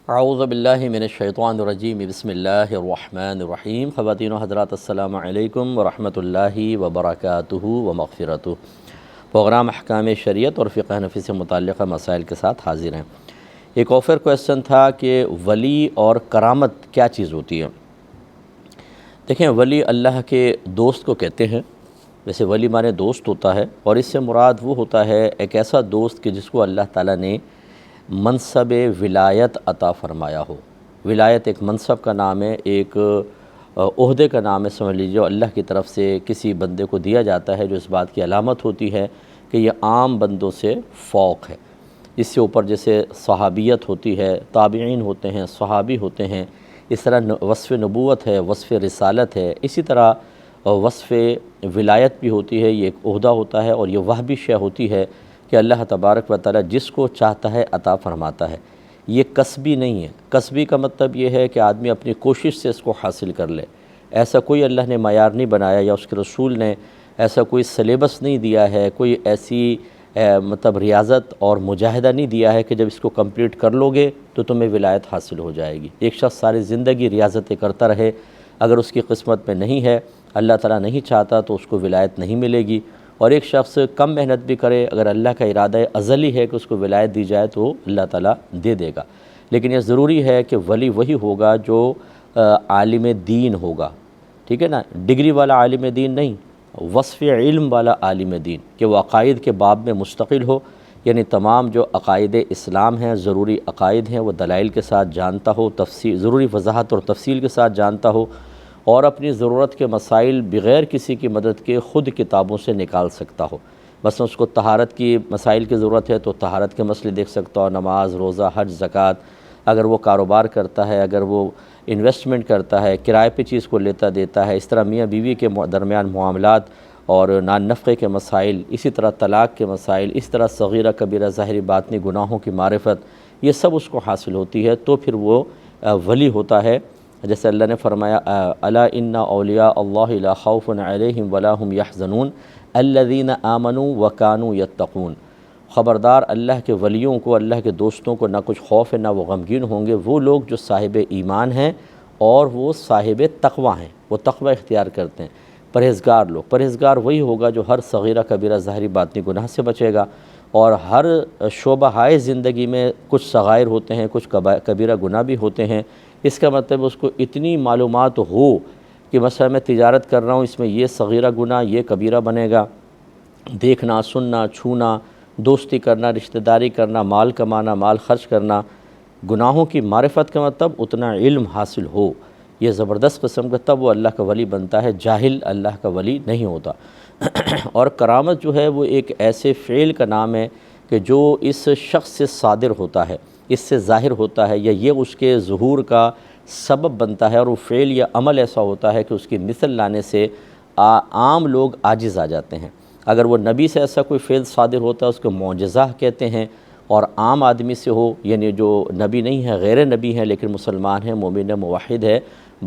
اعوذ باللہ من الشیطان الرجیم بسم اللہ الرحمن الرحیم۔ خواتین و حضرات السلام علیکم ورحمۃ اللہ وبرکاتہ و مغفرتہ۔ پروگرام احکام شریعت اور فقہ حنفی سے متعلقہ مسائل کے ساتھ حاضر ہیں۔ ایک آفر کویسچن تھا کہ ولی اور کرامت کیا چیز ہوتی ہے۔ دیکھیں، ولی اللہ کے دوست کو کہتے ہیں۔ ویسے ولی مانے دوست ہوتا ہے، اور اس سے مراد وہ ہوتا ہے ایک ایسا دوست کہ جس کو اللہ تعالیٰ نے منصب ولایت عطا فرمایا ہو۔ ولایت ایک منصب کا نام ہے، ایک عہدے کا نام ہے، سمجھ لیجیے، جو اللہ کی طرف سے کسی بندے کو دیا جاتا ہے، جو اس بات کی علامت ہوتی ہے کہ یہ عام بندوں سے فوق ہے۔ اس سے اوپر جیسے صحابیت ہوتی ہے، تابعین ہوتے ہیں، صحابی ہوتے ہیں، اس طرح وصف نبوت ہے، وصف رسالت ہے، اسی طرح وصف ولایت بھی ہوتی ہے۔ یہ ایک عہدہ ہوتا ہے، اور یہ وہ بھی شے ہوتی ہے کہ اللہ تبارک و تعالیٰ جس کو چاہتا ہے عطا فرماتا ہے۔ یہ کسبی نہیں ہے۔ کسبی کا مطلب یہ ہے کہ آدمی اپنی کوشش سے اس کو حاصل کر لے۔ ایسا کوئی اللہ نے معیار نہیں بنایا، یا اس کے رسول نے ایسا کوئی سلیبس نہیں دیا ہے، کوئی ایسی مطلب ریاضت اور مجاہدہ نہیں دیا ہے کہ جب اس کو کمپلیٹ کر لو گے تو تمہیں ولایت حاصل ہو جائے گی۔ ایک شخص ساری زندگی ریاضتیں کرتا رہے، اگر اس کی قسمت میں نہیں ہے، اللہ تعالیٰ نہیں چاہتا، تو اس کو ولایت نہیں ملے گی۔ اور ایک شخص کم محنت بھی کرے، اگر اللہ کا ارادہ ازلی ہے کہ اس کو ولایت دی جائے تو اللہ تعالیٰ دے دے گا۔ لیکن یہ ضروری ہے کہ ولی وہی ہوگا جو عالم دین ہوگا، ٹھیک ہے نا، ڈگری والا عالم دین نہیں، وصف علم والا عالم دین، کہ وہ عقائد کے باب میں مستقل ہو، یعنی تمام جو عقائد اسلام ہیں، ضروری عقائد ہیں، وہ دلائل کے ساتھ جانتا ہو، ضروری وضاحت اور تفصیل کے ساتھ جانتا ہو، اور اپنی ضرورت کے مسائل بغیر کسی کی مدد کے خود کتابوں سے نکال سکتا ہو۔ مثلا اس کو طہارت کی مسائل کی ضرورت ہے تو طہارت کے مسئلے دیکھ سکتا ہو، نماز، روزہ، حج، زکوٰۃ۔ اگر وہ کاروبار کرتا ہے، اگر وہ انویسٹمنٹ کرتا ہے، کرائے پہ چیز کو لیتا دیتا ہے، اس طرح میاں بیوی کے درمیان معاملات اور نان نفقے کے مسائل، اسی طرح طلاق کے مسائل، اس طرح صغیرہ کبیرہ ظاہری باطنی گناہوں کی معرفت، یہ سب اس کو حاصل ہوتی ہے، تو پھر وہ ولی ہوتا ہے۔ جیسے اللہ نے فرمایا الا ان اولیاء اللہ لا خوف علیہم ولا هم یحزنون الذین آمنوا وکانوا یتقون۔ خبردار، اللہ کے ولیوں کو، اللہ کے دوستوں کو نہ کچھ خوف ہے، نہ وہ غمگین ہوں گے، وہ لوگ جو صاحب ایمان ہیں اور وہ صاحب تقوی ہیں، وہ تقوی اختیار کرتے ہیں، پرہیزگار لوگ۔ پرہیزگار وہی ہوگا جو ہر صغیرہ کبیرہ ظاہری باطنی گناہ سے بچے گا، اور ہر شعبہ ہائے زندگی میں کچھ صغائر ہوتے ہیں، کچھ کبیرہ گناہ بھی ہوتے ہیں۔ اس کا مطلب اس کو اتنی معلومات ہو کہ مثلا میں تجارت کر رہا ہوں، اس میں یہ صغیرہ گناہ، یہ کبیرہ بنے گا، دیکھنا، سننا، چھونا، دوستی کرنا، رشتہ داری کرنا، مال کمانا، مال خرچ کرنا، گناہوں کی معرفت کا مطلب اتنا علم حاصل ہو، یہ زبردست قسم کا، تب وہ اللہ کا ولی بنتا ہے۔ جاہل اللہ کا ولی نہیں ہوتا۔ اور کرامت جو ہے وہ ایک ایسے فعل کا نام ہے کہ جو اس شخص سے صادر ہوتا ہے، اس سے ظاہر ہوتا ہے، یا یہ اس کے ظہور کا سبب بنتا ہے، اور وہ فعل یا عمل ایسا ہوتا ہے کہ اس کی مثل لانے سے عام لوگ عاجز آ جاتے ہیں۔ اگر وہ نبی سے ایسا کوئی فعل صادر ہوتا ہے، اس کو معجزہ کہتے ہیں، اور عام آدمی سے ہو، یعنی جو نبی نہیں ہے، غیر نبی ہے لیکن مسلمان ہے، مومن ہے، موحد ہے،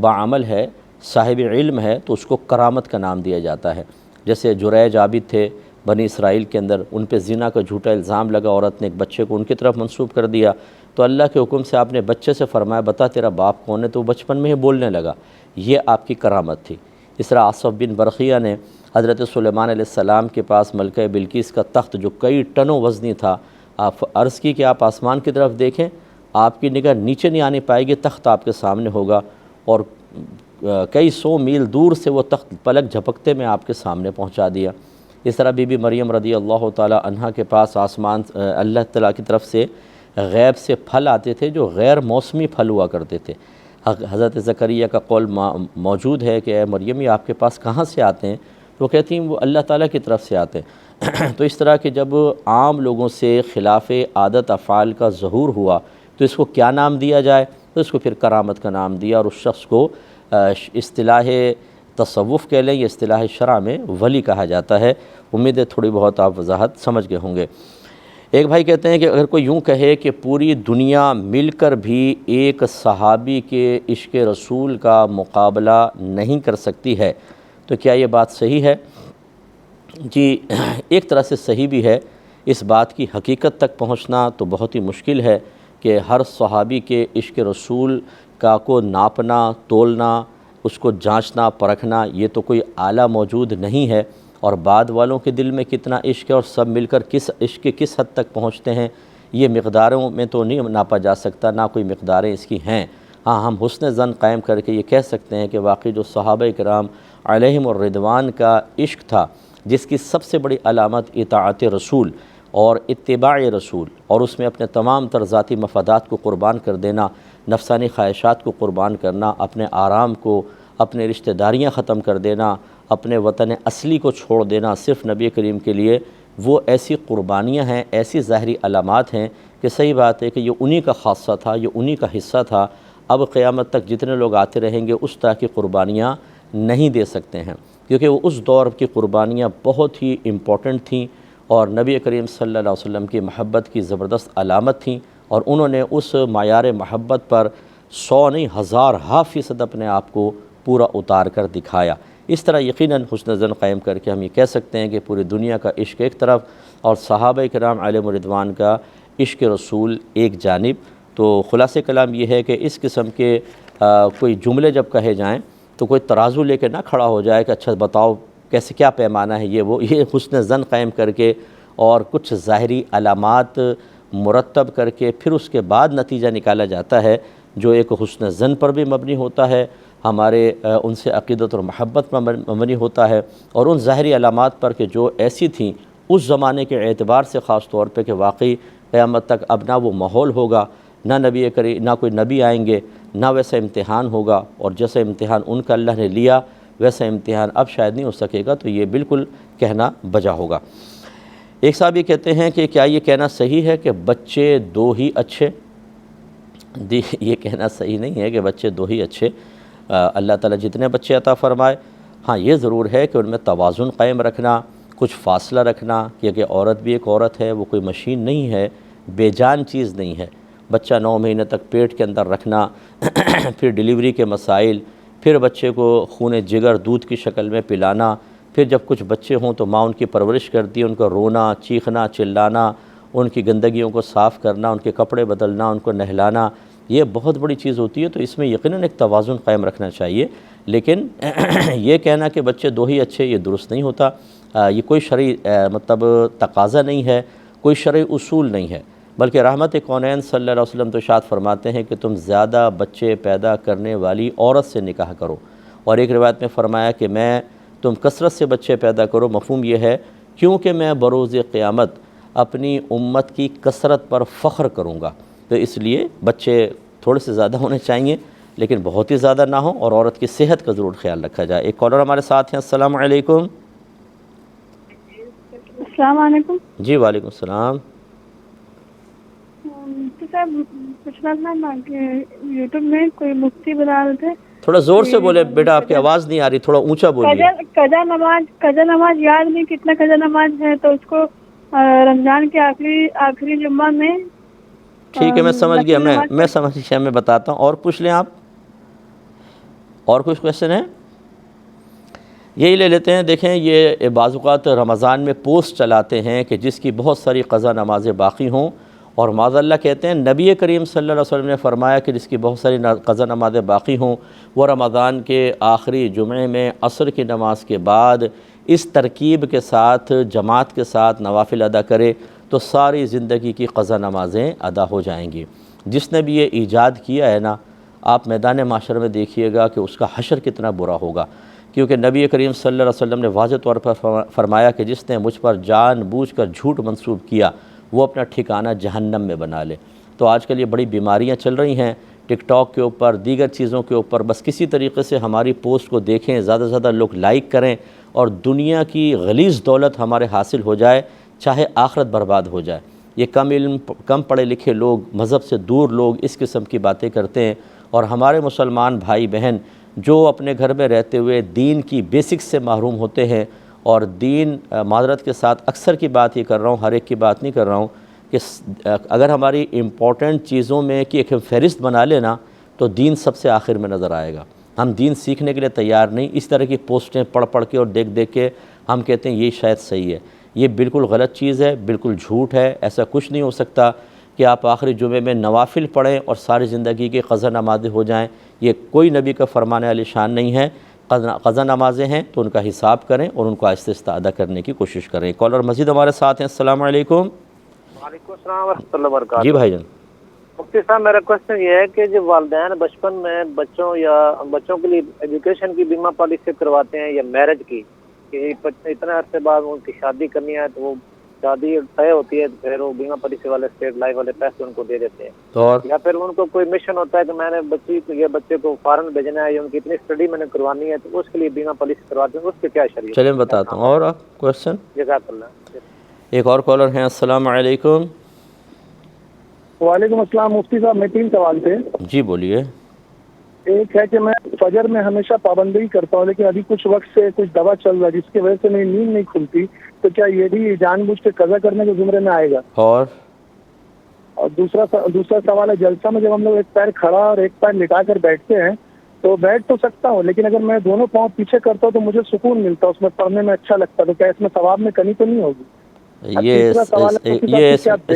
باعمل ہے، صاحب علم ہے، تو اس کو کرامت کا نام دیا جاتا ہے۔ جیسے جریج عابد تھے بنی اسرائیل کے اندر، ان پہ زنا کا جھوٹا الزام لگا، عورت نے ایک بچے کو ان کی طرف منسوب کر دیا، تو اللہ کے حکم سے آپ نے بچے سے فرمایا بتا تیرا باپ کون ہے، تو وہ بچپن میں ہی بولنے لگا۔ یہ آپ کی کرامت تھی۔ اس طرح آصف بن برقیہ نے حضرت سلیمان علیہ السلام کے پاس ملکہ بلقیس کا تخت جو کئی ٹنوں وزنی تھا، آپ عرض کی کہ آپ آسمان کی طرف دیکھیں، آپ کی نگاہ نیچے نہیں آنے پائے گی، تخت آپ کے سامنے ہوگا، اور کئی سو میل دور سے وہ تخت پلک جھپکتے میں آپ کے سامنے پہنچا دیا۔ اس طرح بی بی مریم رضی اللہ تعالی عنہا کے پاس آسمان اللہ تعالیٰ کی طرف سے غیب سے پھل آتے تھے جو غیر موسمی پھل ہوا کرتے تھے۔ حضرت زکریا کا قول موجود ہے کہ اے مریم، یہ آپ کے پاس کہاں سے آتے ہیں؟ تو وہ کہتی ہیں وہ اللہ تعالیٰ کی طرف سے آتے ہیں۔ تو اس طرح کہ جب عام لوگوں سے خلاف عادت افعال کا ظہور ہوا تو اس کو کیا نام دیا جائے؟ تو اس کو پھر کرامت کا نام دیا، اور اس شخص کو اصطلاح تصوف کہہ لیں یا اصطلاح شرع میں ولی کہا جاتا ہے۔ امید ہے تھوڑی بہت آپ وضاحت سمجھ گئے ہوں گے۔ ایک بھائی کہتے ہیں کہ اگر کوئی یوں کہے کہ پوری دنیا مل کر بھی ایک صحابی کے عشق رسول کا مقابلہ نہیں کر سکتی ہے تو کیا یہ بات صحیح ہے؟ جی، ایک طرح سے صحیح بھی ہے۔ اس بات کی حقیقت تک پہنچنا تو بہت ہی مشکل ہے، کہ ہر صحابی کے عشق رسول کا کو ناپنا تولنا، اس کو جانچنا پرکھنا، یہ تو کوئی آلہ موجود نہیں ہے، اور بعد والوں کے دل میں کتنا عشق ہے اور سب مل کر کس عشق کے کس حد تک پہنچتے ہیں، یہ مقداروں میں تو نہیں ناپا جا سکتا، نہ کوئی مقداریں اس کی ہیں۔ ہاں، ہم حسن ظن قائم کر کے یہ کہہ سکتے ہیں کہ واقعی جو صحابہ کرام علیہم الرضوان کا عشق تھا، جس کی سب سے بڑی علامت اطاعت رسول اور اتباع رسول، اور اس میں اپنے تمام تر ذاتی مفادات کو قربان کر دینا، نفسانی خواہشات کو قربان کرنا، اپنے آرام کو، اپنے رشتہ داریاں ختم کر دینا، اپنے وطن اصلی کو چھوڑ دینا صرف نبی کریم کے لیے، وہ ایسی قربانیاں ہیں، ایسی ظاہری علامات ہیں کہ صحیح بات ہے کہ یہ انہی کا خاصہ تھا، یہ انہی کا حصہ تھا۔ اب قیامت تک جتنے لوگ آتے رہیں گے اس طرح کی قربانیاں نہیں دے سکتے ہیں، کیونکہ وہ اس دور کی قربانیاں بہت ہی امپورٹنٹ تھیں اور نبی کریم صلی اللہ علیہ وسلم کی محبت کی زبردست علامت تھیں، اور انہوں نے اس معیار محبت پر 100 نہیں 1000% اپنے آپ کو پورا اتار کر دکھایا۔ اس طرح یقیناً حسن ظن قائم کر کے ہم یہ کہہ سکتے ہیں کہ پوری دنیا کا عشق ایک طرف اور صحابہ کرام علیہم الرضوان کا عشق رسول ایک جانب۔ تو خلاصہ کلام یہ ہے کہ اس قسم کے کوئی جملے جب کہے جائیں تو کوئی ترازو لے کے نہ کھڑا ہو جائے کہ اچھا بتاؤ کیسے کیا پیمانہ ہے یہ حسن ظن قائم کر کے اور کچھ ظاہری علامات مرتب کر کے پھر اس کے بعد نتیجہ نکالا جاتا ہے جو ایک حسن ظن پر بھی مبنی ہوتا ہے، ہمارے ان سے عقیدت اور محبت پر مبنی ہوتا ہے، اور ان ظاہری علامات پر کہ جو ایسی تھیں اس زمانے کے اعتبار سے خاص طور پہ کہ واقعی قیامت تک اب نہ وہ ماحول ہوگا، نہ نبی کریم، نہ کوئی نبی آئیں گے، نہ ویسا امتحان ہوگا، اور جیسا امتحان ان کا اللہ نے لیا ویسا امتحان اب شاید نہیں ہو سکے گا، تو یہ بالکل کہنا بجا ہوگا۔ ایک صاحب یہ کہتے ہیں کہ کیا یہ کہنا صحیح ہے کہ بچے دو ہی اچھے؟ یہ کہنا صحیح نہیں ہے کہ بچے دو ہی اچھے، اللہ تعالیٰ جتنے بچے عطا فرمائے، ہاں یہ ضرور ہے کہ ان میں توازن قائم رکھنا، کچھ فاصلہ رکھنا، کیونکہ عورت بھی ایک عورت ہے، وہ کوئی مشین نہیں ہے، بے جان چیز نہیں ہے۔ بچہ 9 مہینے تک پیٹ کے اندر رکھنا، پھر ڈیلیوری کے مسائل، پھر بچے کو خون جگر دودھ کی شکل میں پلانا، پھر جب کچھ بچے ہوں تو ماں ان کی پرورش کرتی ہے، ان کا رونا، چیخنا، چلانا، ان کی گندگیوں کو صاف کرنا، ان کے کپڑے بدلنا، ان کو نہلانا، یہ بہت بڑی چیز ہوتی ہے، تو اس میں یقیناً ایک توازن قائم رکھنا چاہیے۔ لیکن یہ کہنا کہ بچے دو ہی اچھے، یہ درست نہیں ہوتا، یہ کوئی شرعی مطلب تقاضا نہیں ہے، کوئی شرعی اصول نہیں ہے، بلکہ رحمت کونین صلی اللہ علیہ وسلم تو ارشاد فرماتے ہیں کہ تم زیادہ بچے پیدا کرنے والی عورت سے نکاح کرو، اور ایک روایت میں فرمایا کہ تم کثرت سے بچے پیدا کرو، مفہوم یہ ہے کیونکہ میں بروز قیامت اپنی امت کی کثرت پر فخر کروں گا، تو اس لیے بچے تھوڑے سے زیادہ ہونے چاہیے لیکن بہت ہی زیادہ نہ ہوں، اور عورت کی صحت کا ضرور خیال رکھا جائے۔ ایک کالر ہمارے ساتھ ہیں، السلام علیکم۔ السلام علیکم۔ جی وعلیکم السلام۔ تو صاحب پوچھنا تھا کہ یوٹیوب میں کوئی مفتی بتا رہے تھے، تھوڑا زور سے بولے بیٹا، آپ کی آواز نہیں آ رہی، تھوڑا اونچا بولیے۔ قضا نماز یاد نہیں کتنا قضا نماز ہے، تو اس کو رمضان کے آخری جمعہ میں ٹھیک ہے، میں سمجھ گیا، میں سمجھ گیا، میں بتاتا ہوں، اور پوچھ لیں آپ، اور کچھ کویشچن ہے؟ یہی لے لیتے ہیں۔ دیکھیں یہ بعض اوقات رمضان میں پوسٹ چلاتے ہیں کہ جس کی بہت ساری قضا نمازیں باقی ہوں، اور معاذ اللہ کہتے ہیں نبی کریم صلی اللہ علیہ وسلم نے فرمایا کہ جس کی بہت ساری قضا نمازیں باقی ہوں وہ رمضان کے آخری جمعے میں عصر کی نماز کے بعد اس ترکیب کے ساتھ جماعت کے ساتھ نوافل ادا کرے تو ساری زندگی کی قضا نمازیں ادا ہو جائیں گی۔ جس نے بھی یہ ایجاد کیا ہے نا، آپ میدان معاشر میں دیکھیے گا کہ اس کا حشر کتنا برا ہوگا، کیونکہ نبی کریم صلی اللہ علیہ وسلم نے واضح طور پر فرمایا کہ جس نے مجھ پر جان بوجھ کر جھوٹ منسوب کیا وہ اپنا ٹھکانہ جہنم میں بنا لے۔ تو آج کل یہ بڑی بیماریاں چل رہی ہیں ٹک ٹاک کے اوپر، دیگر چیزوں کے اوپر، بس کسی طریقے سے ہماری پوسٹ کو دیکھیں، زیادہ سے زیادہ لوگ لائک کریں اور دنیا کی غلیظ دولت ہمارے حاصل ہو جائے، چاہے آخرت برباد ہو جائے۔ یہ کم علم، کم پڑھے لکھے لوگ، مذہب سے دور لوگ اس قسم کی باتیں کرتے ہیں، اور ہمارے مسلمان بھائی بہن جو اپنے گھر میں رہتے ہوئے دین کی بیسکس سے محروم ہوتے ہیں، اور دین، معذرت کے ساتھ اکثر کی بات یہ کر رہا ہوں، ہر ایک کی بات نہیں کر رہا ہوں، کہ اگر ہماری امپورٹنٹ چیزوں میں کی ایک فہرست بنا لینا تو دین سب سے آخر میں نظر آئے گا۔ ہم دین سیکھنے کے لیے تیار نہیں، اس طرح کی پوسٹیں پڑھ کے اور دیکھ کے ہم کہتے ہیں یہ شاید صحیح ہے۔ یہ بالکل غلط چیز ہے، بالکل جھوٹ ہے، ایسا کچھ نہیں ہو سکتا۔ کہ آپ آخری جمعے میں نوافل پڑھیں اور ساری زندگی کے قضا نمازیں ہو جائیں، یہ کوئی نبی کا فرمان علی شان نہیں ہے۔ قضا نمازیں ہیں تو ان کا حساب کریں اور ان کو آہستہ آہستہ ادا کرنے کی کوشش کریں۔ کالر مزید ہمارے ساتھ ہیں۔ السلام علیکم۔ وعلیکم السلام ورحمۃ اللہ وبرکاتہ۔ جی بھائی جان۔ مفتی صاحب، میرا کوشچن یہ ہے کہ جو والدین بچپن میں بچوں کے لیے ایجوکیشن کی بیمہ پالیسی کرواتے ہیں یا میرج کی، کہ اتنے عرصے بعد ان کی شادی کرنی ہے تو وہ شادی طے ہوتی ہے تو پھر وہ بیمہ پالیسی والے اسٹیٹ لائف والے پیسے ان کو دے دیتے ہیں، اور یا پھر ان کو کوئی مشن ہوتا ہے کہ میں نے بچے کو فارن بھیجنا ہے یا ان کی اتنی اسٹڈی میں نے کروانی ہے تو اس کے لیے بیمہ پالیسی کرواتے ہیں، اس پہ کیا شریعت؟ چلیں بتاتا ہوں۔ اور آپ کوشچن؟ جزاک اللہ۔ ایک اور کالر ہیں۔ السلام علیکم۔ وعلیکم السلام مفتی صاحب، میں 3 سوال تھے۔ جی بولیے۔ ایک ہے کہ میں فجر میں ہمیشہ پابندی کرتا ہوں، لیکن ابھی کچھ وقت سے کچھ دوا چل رہا ہے جس کی وجہ سے میری نیند نہیں کھلتی، تو کیا یہ بھی جان بوجھ کے قضا کرنے کے زمرے میں آئے گا؟ اور دوسرا سوال ہے، جلسہ میں جب ہم لوگ ایک پیر کھڑا اور ایک پیر لٹا کر بیٹھتے ہیں تو بیٹھ تو سکتا ہوں، لیکن اگر میں دونوں پاؤں پیچھے کرتا ہوں تو مجھے سکون ملتا ہے، اس میں پڑھنے میں اچھا لگتا ہے، تو کیا اس میں ثواب میں کمی تو نہیں ہوگی؟ اس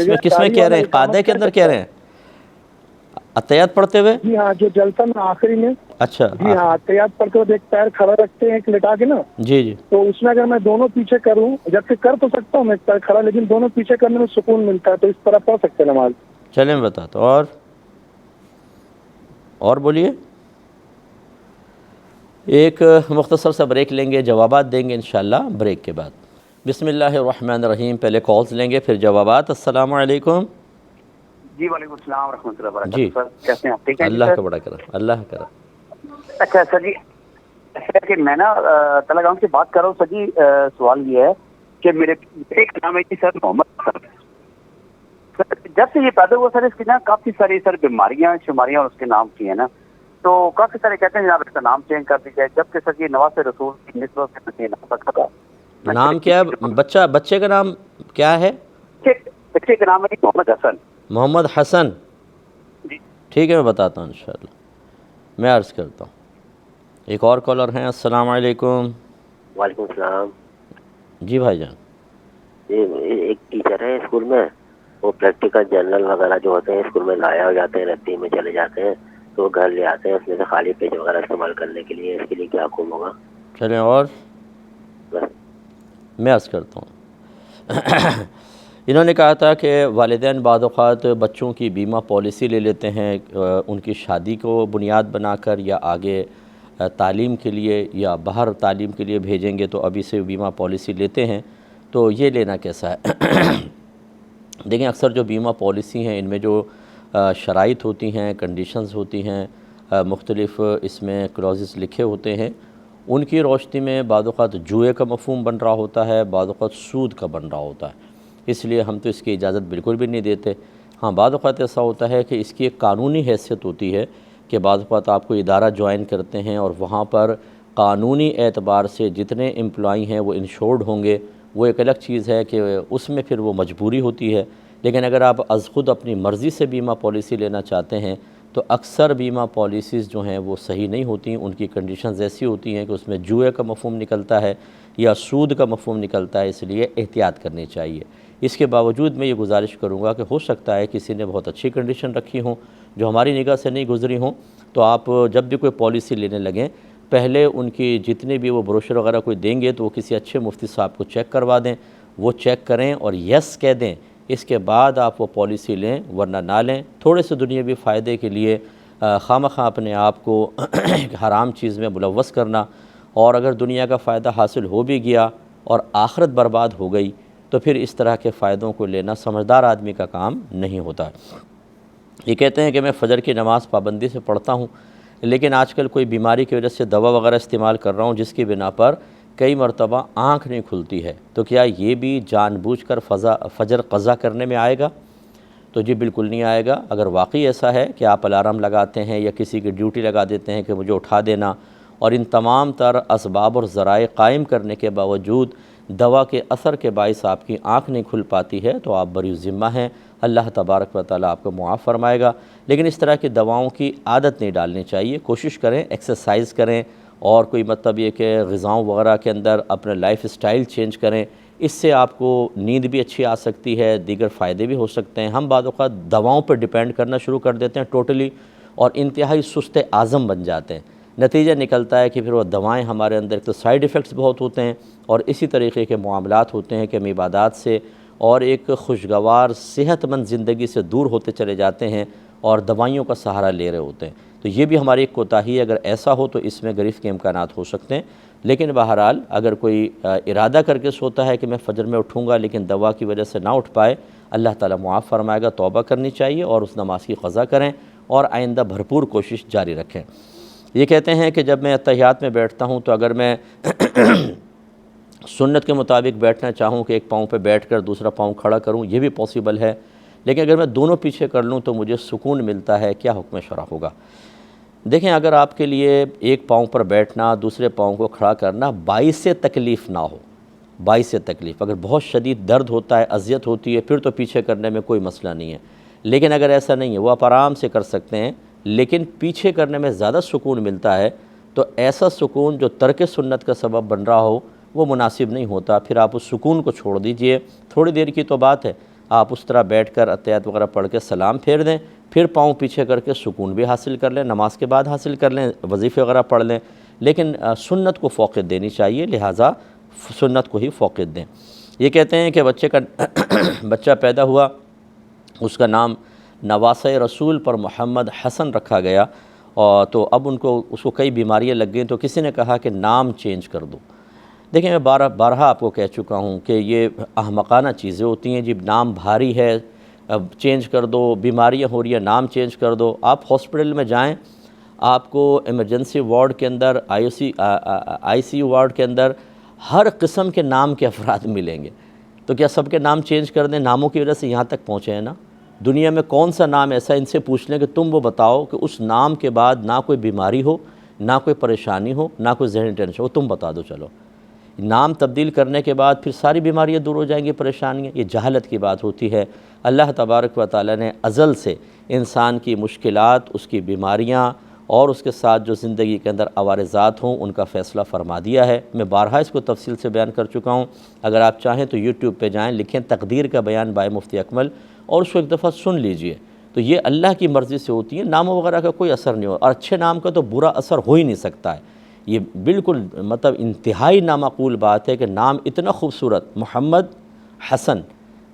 میں کس میں کہہ رہے ہیں؟ قاعدے کے اندر کہہ رہے ہیں اتحیات پڑھتے ہوئے؟ جی ہاں، جو جلسہ میں آخری میں، اچھا جی ہاں، اتحیات پڑھ کر ایک پیر کھڑا رکھتے ہیں ایک لٹا کے نا، جی جی۔ تو اس میں اگر میں دونوں پیچھے کروں، جب سے کر تو سکتا ہوں میں ایک پیر کھڑا، لیکن دونوں پیچھے کرنے میں سکون ملتا ہے، تو اس طرح پڑھ سکتے ہیں نماز؟ چلیں میں بتاتا ہوں۔ اور بولیے۔ ایک مختصر سا بریک لیں گے، جوابات دیں گے انشاءاللہ بریک کے بعد۔ بسم اللہ الرحمن الرحیم۔ پہلے کالز لیں گے پھر جوابات۔ السلام علیکم۔ جی وعلیکم السلام ورحمۃ اللہ وبرکاتہ۔ جی سر کیسے ہیں آپ؟ ٹھیک ہیں اللہ کا بڑا کرم، اللہ کا کرم۔ اچھا سر جی، ایسا کہ میں نا تلاگاؤں سے بات کر رہا ہوں سر جی۔ سوال یہ ہے کہ میرے ایک نام ہے جی سر محمد سر۔ جب سے یہ پیدا ہوا سر اس کی نا کافی ساری سر بیماریاں شماریاں اور اس کے نام کی ہیں نا، تو کافی سارے کہتے ہیں جناب اس کا نام چینج کر دیا جائے، جبکہ سر یہ نواز رسول کی نسبت سے یہ نام رکھا تھا۔ نام کیا ہے بچے کا نام کیا ہے؟ بچے کا نام ہے محمد حسن۔ محمد حسن؟ جی ٹھیک ہے، میں بتاتا ہوں انشاءاللہ، میں عرض کرتا ہوں۔ ایک اور کالر ہیں۔ السلام علیکم۔ وعلیکم السلام۔ جی بھائی جان۔ ایک ٹیچر ہے اسکول میں، وہ پریکٹیکل جرنل وغیرہ جو ہوتے ہیں اسکول میں ضائع ہو جاتے ہیں، رستے میں چلے جاتے ہیں، تو وہ گھر لے آتے ہیں اس میں سے خالی پیج وغیرہ استعمال کرنے کے لیے، اس کے لیے کیا حکم ہوگا؟ چلیں اور بس میں عرض کرتا ہوں۔ انہوں نے کہا تھا کہ والدین بعض اوقات بچوں کی بیمہ پالیسی لے لیتے ہیں ان کی شادی کو بنیاد بنا کر، یا آگے تعلیم کے لیے یا باہر تعلیم کے لیے بھیجیں گے تو ابھی سے بیمہ پالیسی لیتے ہیں، تو یہ لینا کیسا ہے؟ دیکھیں، اکثر جو بیمہ پالیسی ہیں ان میں جو شرائط ہوتی ہیں، کنڈیشنز ہوتی ہیں، مختلف اس میں کلوزز لکھے ہوتے ہیں، ان کی روشنی میں بعض اوقات جوئے کا مفہوم بن رہا ہوتا ہے، بعض اوقات سود کا بن رہا ہوتا ہے، اس لیے ہم تو اس کی اجازت بالکل بھی نہیں دیتے۔ ہاں، بعض اوقات ایسا ہوتا ہے کہ اس کی ایک قانونی حیثیت ہوتی ہے کہ بعض اوقات آپ کو ادارہ جوائن کرتے ہیں اور وہاں پر قانونی اعتبار سے جتنے امپلائی ہیں وہ انشورڈ ہوں گے، وہ ایک الگ چیز ہے کہ اس میں پھر وہ مجبوری ہوتی ہے۔ لیکن اگر آپ از خود اپنی مرضی سے بیمہ پالیسی لینا چاہتے ہیں تو اکثر بیمہ پالیسیز جو ہیں وہ صحیح نہیں ہوتی، ان کی کنڈیشنز ایسی ہوتی ہیں کہ اس میں جوئے کا مفہوم نکلتا ہے یا سود کا مفہوم نکلتا ہے، اس لیے احتیاط کرنی چاہیے۔ اس کے باوجود میں یہ گزارش کروں گا کہ ہو سکتا ہے کسی نے بہت اچھی کنڈیشن رکھی ہوں جو ہماری نگاہ سے نہیں گزری ہوں، تو آپ جب بھی کوئی پالیسی لینے لگیں پہلے ان کی جتنے بھی وہ بروشر وغیرہ کوئی دیں گے تو وہ کسی اچھے مفتی صاحب کو چیک کروا دیں، وہ چیک کریں اور یس کہہ دیں، اس کے بعد آپ وہ پالیسی لیں، ورنہ نہ لیں۔ تھوڑے سے دنیاوی فائدے کے لیے خواہ اپنے آپ کو حرام چیز میں ملوث کرنا، اور اگر دنیا کا فائدہ حاصل ہو بھی گیا اور آخرت برباد ہو گئی تو پھر اس طرح کے فائدوں کو لینا سمجھدار آدمی کا کام نہیں ہوتا۔ یہ کہتے ہیں کہ میں فجر کی نماز پابندی سے پڑھتا ہوں، لیکن آج کل کوئی بیماری کی وجہ سے دوا وغیرہ استعمال کر رہا ہوں جس کی بنا پر کئی مرتبہ آنکھ نہیں کھلتی ہے، تو کیا یہ بھی جان بوجھ کر فجر قضا کرنے میں آئے گا؟ تو جی بالکل نہیں آئے گا۔ اگر واقعی ایسا ہے کہ آپ الارم لگاتے ہیں یا کسی کی ڈیوٹی لگا دیتے ہیں کہ مجھے اٹھا دینا، اور ان تمام تر اسباب اور ذرائع قائم کرنے کے باوجود دوا کے اثر کے باعث آپ کی آنکھ نہیں کھل پاتی ہے تو آپ بری ذمہ ہیں، اللہ تبارک و تعالیٰ آپ کو معاف فرمائے گا۔ لیکن اس طرح کی دواؤں کی عادت نہیں ڈالنی چاہیے، کوشش کریں ایکسرسائز کریں، اور کوئی مطلب یہ کہ غذاؤں وغیرہ کے اندر اپنے لائف سٹائل چینج کریں، اس سے آپ کو نیند بھی اچھی آ سکتی ہے، دیگر فائدے بھی ہو سکتے ہیں۔ ہم بعض اوقات دواؤں پر ڈیپینڈ کرنا شروع کر دیتے ہیں ٹوٹلی، اور انتہائی سست عازم بن جاتے ہیں۔ نتیجہ نکلتا ہے کہ پھر وہ دوائیں ہمارے اندر، ایک تو سائیڈ ایفیکٹس بہت ہوتے ہیں، اور اسی طریقے کے معاملات ہوتے ہیں کہ ہم عبادات سے اور ایک خوشگوار صحت مند زندگی سے دور ہوتے چلے جاتے ہیں اور دوائیوں کا سہارا لے رہے ہوتے ہیں۔ تو یہ بھی ہماری ایک کوتاہی ہے، اگر ایسا ہو تو اس میں گرفت کے امکانات ہو سکتے ہیں۔ لیکن بہرحال اگر کوئی ارادہ کر کے سوتا ہے کہ میں فجر میں اٹھوں گا لیکن دوا کی وجہ سے نہ اٹھ پائے، اللہ تعالیٰ معاف فرمائے گا، توبہ کرنی چاہیے اور اس نماز کی قضا کریں اور آئندہ بھرپور کوشش جاری رکھیں۔ یہ کہتے ہیں کہ جب میں اتحیات میں بیٹھتا ہوں تو اگر میں سنت کے مطابق بیٹھنا چاہوں کہ ایک پاؤں پہ بیٹھ کر دوسرا پاؤں کھڑا کروں، یہ بھی پاسبل ہے، لیکن اگر میں دونوں پیچھے کر لوں تو مجھے سکون ملتا ہے۔ کیا حکم شرع ہوگا؟ دیکھیں، اگر آپ کے لیے ایک پاؤں پر بیٹھنا، دوسرے پاؤں کو کھڑا کرنا باعث تکلیف نہ ہو، باعث تکلیف، اگر بہت شدید درد ہوتا ہے، اذیت ہوتی ہے، پھر تو پیچھے کرنے میں کوئی مسئلہ نہیں ہے۔ لیکن اگر ایسا نہیں ہے، وہ آپ آرام سے کر سکتے ہیں، لیکن پیچھے کرنے میں زیادہ سکون ملتا ہے، تو ایسا سکون جو ترک سنت کا سبب بن رہا ہو وہ مناسب نہیں ہوتا۔ پھر آپ اس سکون کو چھوڑ دیجئے، تھوڑی دیر کی تو بات ہے، آپ اس طرح بیٹھ کر اتحیات وغیرہ پڑھ کے سلام پھیر دیں، پھر پاؤں پیچھے کر کے سکون بھی حاصل کر لیں، نماز کے بعد حاصل کر لیں، وظیفے وغیرہ پڑھ لیں، لیکن سنت کو فوقیت دینی چاہیے، لہٰذا سنت کو ہی فوقیت دیں۔ یہ کہتے ہیں کہ بچہ پیدا ہوا، اس کا نام نواسہ رسول پر محمد حسن رکھا گیا، اور تو اب اس کو کئی بیماریاں لگ گئیں، تو کسی نے کہا کہ نام چینج کر دو۔ دیکھیں، میں بارہا آپ کو کہہ چکا ہوں کہ یہ احمقانہ چیزیں ہوتی ہیں، جب نام بھاری ہے اب چینج کر دو، بیماریاں ہو رہی ہیں نام چینج کر دو۔ آپ ہاسپٹل میں جائیں، آپ کو ایمرجنسی وارڈ کے اندر، آئی سی یو وارڈ کے اندر ہر قسم کے نام کے افراد ملیں گے، تو کیا سب کے نام چینج کر دیں؟ ناموں کی وجہ سے یہاں تک پہنچے ہیں نا۔ دنیا میں کون سا نام ایسا، ان سے پوچھ لیں کہ تم وہ بتاؤ کہ اس نام کے بعد نہ کوئی بیماری ہو، نہ کوئی پریشانی ہو، نہ کوئی ذہنی ٹینشن ہو، تم بتا دو۔ چلو، نام تبدیل کرنے کے بعد پھر ساری بیماریاں دور ہو جائیں گی، پریشانیاں۔ یہ جہالت کی بات ہوتی ہے۔ اللہ تبارک و تعالیٰ نے ازل سے انسان کی مشکلات، اس کی بیماریاں اور اس کے ساتھ جو زندگی کے اندر عوارضات ہوں ان کا فیصلہ فرما دیا ہے۔ میں بارہا اس کو تفصیل سے بیان کر چکا ہوں، اگر آپ چاہیں تو یوٹیوب پہ جائیں، لکھیں تقدیر کا بیان بائے مفتی اکمل، اور اس کو ایک دفعہ سن لیجئے۔ تو یہ اللہ کی مرضی سے ہوتی ہے، ناموں وغیرہ کا کوئی اثر نہیں ہو، اور اچھے نام کا تو برا اثر ہو ہی نہیں سکتا ہے۔ یہ بالکل انتہائی نامعقول بات ہے کہ نام اتنا خوبصورت، محمد، حسن،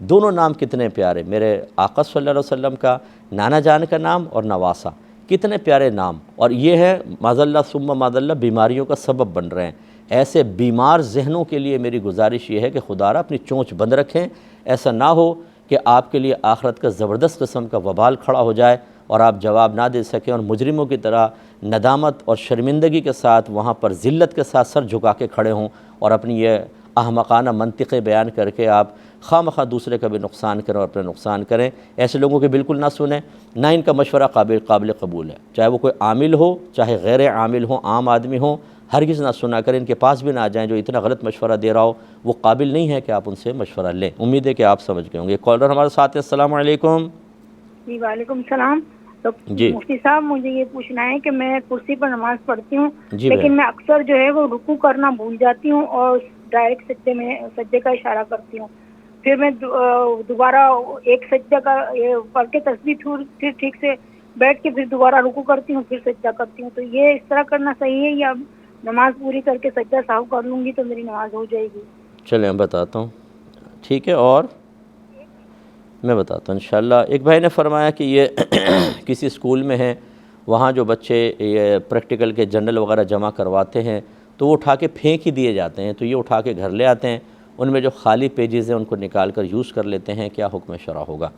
دونوں نام کتنے پیارے، میرے آقا صلی اللہ علیہ وسلم کا نانا جان کا نام اور نواسہ، کتنے پیارے نام، اور یہ ہے معاذ ثم معاذ اللہ بیماریوں کا سبب بن رہے ہیں۔ ایسے بیمار ذہنوں کے لیے میری گزارش یہ ہے کہ خدا را اپنی چونچ بند رکھیں، ایسا نہ ہو کہ آپ کے لیے آخرت کا زبردست قسم کا وبال کھڑا ہو جائے اور آپ جواب نہ دے سکیں، اور مجرموں کی طرح ندامت اور شرمندگی کے ساتھ وہاں پر ذلت کے ساتھ سر جھکا کے کھڑے ہوں، اور اپنی یہ احمقانہ منطقے بیان کر کے آپ خواہ مخواہ دوسرے کا بھی نقصان کریں اور اپنا نقصان کریں۔ ایسے لوگوں کے بالکل نہ سنیں، نہ ان کا مشورہ قابل قبول ہے، چاہے وہ کوئی عامل ہو، چاہے غیر عامل ہو، عام آدمی ہو، ہرگز نہ سنا کریں، ان کے پاس بھی نہ جائیں۔ جو اتنا غلط مشورہ دے رہا ہو وہ قابل نہیں ہے کہ آپ ان سے مشورہ لیں۔ امید ہے کہ آپ سمجھ گئے ہوں گے۔ کالر ہمارے ساتھ ہیں، السلام علیکم۔ جی وعلیکم السلام۔ تو جی مفتی صاحب، مجھے یہ پوچھنا ہے کہ میں کرسی پر نماز پڑھتی ہوں، جی لیکن میں اکثر جو ہے وہ رکوع کرنا بھول جاتی ہوں اور ڈائریکٹ سجدے کا اشارہ کرتی ہوں، پھر میں دوبارہ ایک سجدہ کا پڑھ کے تسبیح پھر ٹھیک سے بیٹھ کے پھر دوبارہ رکوع کرتی ہوں، پھر سجدہ کرتی ہوں۔ تو یہ اس طرح کرنا صحیح ہے یا نماز پوری کر کے سجدہ سہو کر لوں گی تو میری نماز ہو جائے گی؟ چلیں میں بتاتا ہوں، ٹھیک ہے، اور میں بتاتا ہوں انشاءاللہ۔ ایک بھائی نے فرمایا کہ یہ کسی اسکول میں ہیں، وہاں جو بچے یہ پریکٹیکل کے جرنل وغیرہ جمع کرواتے ہیں تو وہ اٹھا کے پھینک ہی دیے جاتے ہیں، تو یہ اٹھا کے گھر لے آتے ہیں، ان میں جو خالی پیجز ہیں ان کو نکال کر یوز کر لیتے ہیں۔ کیا حکم شرع ہوگا؟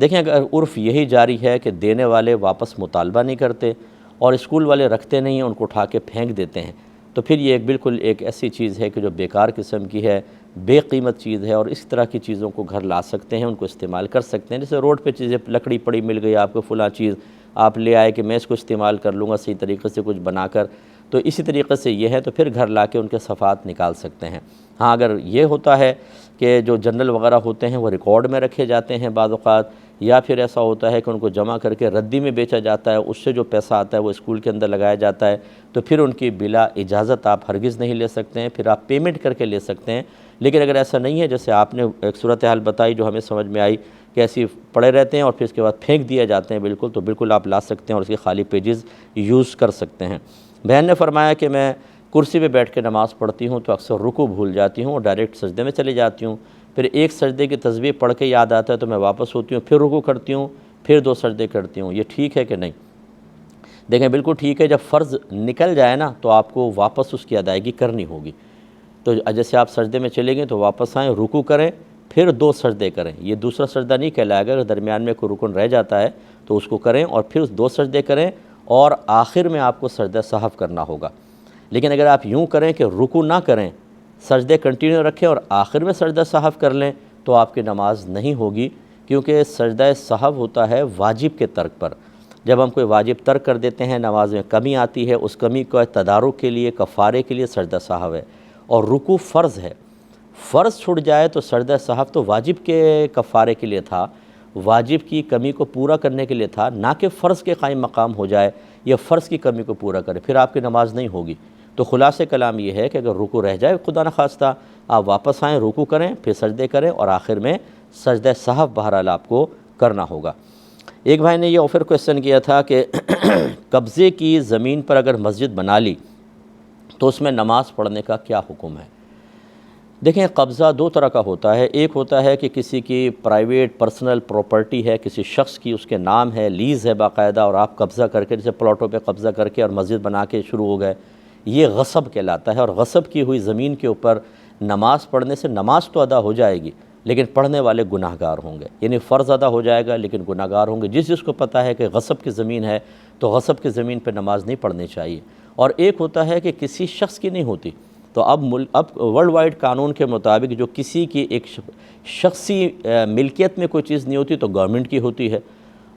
دیکھیں، اگر عرف یہی جاری ہے کہ دینے والے واپس مطالبہ نہیں کرتے اور اسکول والے رکھتے نہیں ہیں، ان کو اٹھا کے پھینک دیتے ہیں، تو پھر یہ بالکل ایک ایسی چیز ہے کہ جو بیکار قسم کی ہے، بے قیمت چیز ہے، اور اس طرح کی چیزوں کو گھر لا سکتے ہیں، ان کو استعمال کر سکتے ہیں۔ جیسے روڈ پہ چیزیں، لکڑی پڑی مل گئی آپ کو، فلاں چیز آپ لے آئے کہ میں اس کو استعمال کر لوں گا صحیح طریقے سے کچھ بنا کر، تو اسی طریقے سے یہ ہے، تو پھر گھر لا کے ان کے صفحات نکال سکتے ہیں۔ ہاں، اگر یہ ہوتا ہے کہ جو جرنل وغیرہ ہوتے ہیں وہ ریکارڈ میں رکھے جاتے ہیں بعض اوقات، یا پھر ایسا ہوتا ہے کہ ان کو جمع کر کے ردی میں بیچا جاتا ہے، اس سے جو پیسہ آتا ہے وہ اسکول کے اندر لگایا جاتا ہے، تو پھر ان کی بلا اجازت آپ ہرگز نہیں لے سکتے ہیں، پھر آپ پیمنٹ کر کے لے سکتے ہیں۔ لیکن اگر ایسا نہیں ہے، جیسے آپ نے ایک صورتحال بتائی جو ہمیں سمجھ میں آئی کہ ایسی پڑے رہتے ہیں اور پھر اس کے بعد پھینک دیے جاتے ہیں بالکل، تو بالکل آپ لا سکتے ہیں اور اس کے خالی پیجز یوز کر سکتے ہیں۔ بہن نے فرمایا کہ میں کرسی پہ بیٹھ کے نماز پڑھتی ہوں تو اکثر رکوع بھول جاتی ہوں اور ڈائریکٹ سجدے میں چلی جاتی ہوں، پھر ایک سجدے کی تسبیح پڑھ کے یاد آتا ہے تو میں واپس ہوتی ہوں، پھر رکوع کرتی ہوں، پھر 2 سجدے کرتی ہوں، یہ ٹھیک ہے کہ نہیں؟ دیکھیں بالکل ٹھیک ہے، جب فرض نکل جائے نا تو آپ کو واپس اس کی ادائیگی کرنی ہوگی۔ تو جیسے آپ سجدے میں چلے گئے تو واپس آئیں، رکوع کریں، پھر 2 سجدے کریں، یہ دوسرا سجدہ نہیں کہلائے گا، اگر درمیان میں کوئی رکن رہ جاتا ہے تو اس کو کریں اور پھر 2 سجدے کریں اور آخر میں آپ کو سجدہ سہو کرنا ہوگا۔ لیکن اگر آپ یوں کریں کہ رکوع نہ کریں، سجدے کنٹینیو رکھیں اور آخر میں سجدہ سہو کر لیں تو آپ کی نماز نہیں ہوگی، کیونکہ سجدہ سہو ہوتا ہے واجب کے ترک پر۔ جب ہم کوئی واجب ترک کر دیتے ہیں، نماز میں کمی آتی ہے، اس کمی کو تدارک کے لیے، کفارے کے لیے سجدہ سہو ہے، اور رکوع فرض ہے۔ فرض چھوٹ جائے تو سجدہ سہو تو واجب کے کفارے کے لیے تھا، واجب کی کمی کو پورا کرنے کے لیے تھا، نہ کہ فرض کے قائم مقام ہو جائے یا فرض کی کمی کو پورا کرے، پھر آپ کی نماز نہیں ہوگی۔ تو خلاصہ کلام یہ ہے کہ اگر رکوع رہ جائے خدا نخواستہ، آپ واپس آئیں، رکوع کریں، پھر سجدے کریں اور آخر میں سجدہ سہو بہرحال آپ کو کرنا ہوگا۔ ایک بھائی نے یہ آفر کویسچن کیا تھا کہ قبضے کی زمین پر اگر مسجد بنا لی تو اس میں نماز پڑھنے کا کیا حکم ہے؟ دیکھیں قبضہ 2 طرح کا ہوتا ہے، ایک ہوتا ہے کہ کسی کی پرائیویٹ پرسنل پراپرٹی ہے، کسی شخص کی، اس کے نام ہے، لیز ہے باقاعدہ، اور آپ قبضہ کر کے جیسے پلاٹوں پہ قبضہ کر کے اور مسجد بنا کے شروع ہو گئے، یہ غصب کہلاتا ہے۔ اور غصب کی ہوئی زمین کے اوپر نماز پڑھنے سے نماز تو ادا ہو جائے گی لیکن پڑھنے والے گناہ گار ہوں گے، یعنی فرض ادا ہو جائے گا لیکن گناہ گار ہوں گے۔ جس کو پتہ ہے کہ غصب کی زمین ہے تو غصب کی زمین پہ نماز نہیں پڑھنی چاہیے۔ اور ایک ہوتا ہے کہ کسی شخص کی نہیں ہوتی، تو اب ورلڈ وائڈ قانون کے مطابق جو کسی کی ایک شخصی ملکیت میں کوئی چیز نہیں ہوتی تو گورنمنٹ کی ہوتی ہے،